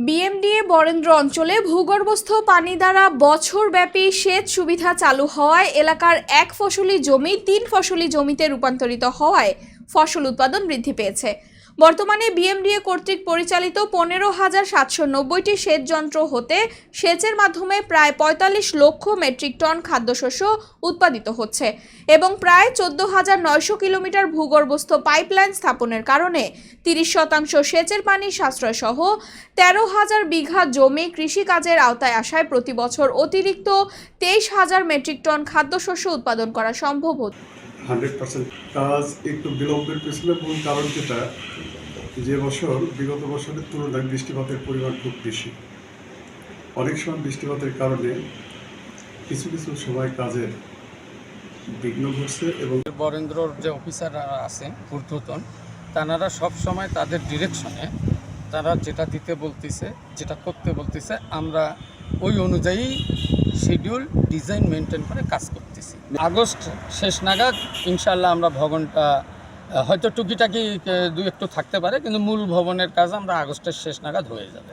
BMDA Barendra অঞ্চলে ভূগর্ভস্থ পানি দ্বারা বছরব্যাপী সেচ সুবিধা চালু হওয়ায় এলাকার এক ফসলি জমি 3 ফসলি জমিতে রূপান্তরিত হওয়ায় ফসল উৎপাদন বৃদ্ধি পেয়েছে। বর্তমানে বিএমডিএ কর্তৃক পরিচালিত 15,790টি সেচ যন্ত্র হতে সেচের মাধ্যমে প্রায় 45 লক্ষ মেট্রিক টন খাদ্যশস্য উৎপাদিত হচ্ছে এবং প্রায় 14,900 কিলোমিটার ভূগর্ভস্থ পাইপলাইন স্থাপনের কারণে 30% সেচের পানি সাশ্রয় সহ 13,000 বিঘা জমি কৃষিকাজের আওতায় আসায় প্রতি বছর অতিরিক্ত 23,000 মেট্রিক টন খাদ্যশস্য উৎপাদন করা সম্ভব হচ্ছে। 100% কাজ একটু বিলম্বের পেছনে মূল কারণ যেটা, যে বছর বিগত বছরের তুলনায় বৃষ্টিপাতের পরিমাণ খুব বেশি। অনেক সময় বৃষ্টিপাতের কারণে কিছু কিছু সময় কাজের বিঘ্ন ঘটছে এবং বরেন্দ্রর যে অফিসাররা আছেন ঊর্ধ্বতন, তারা সব সময় তাদের ডিরেকশনে তারা যেটা দিতে বলতেছে, যেটা করতে বলতেছে, আমরা ওই অনুযায়ী শিডিউল ডিজাইন মেনটেন করে কাজ করতেছি। আগস্ট শেষ নাগাদ ইনশাল্লাহ আমরা ভবনটা হয়তো টুকিটাকি দু একটু থাকতে পারে, কিন্তু মূল ভবনের কাজ আমরা আগস্টের শেষ নাগাদ হয়ে যাবে।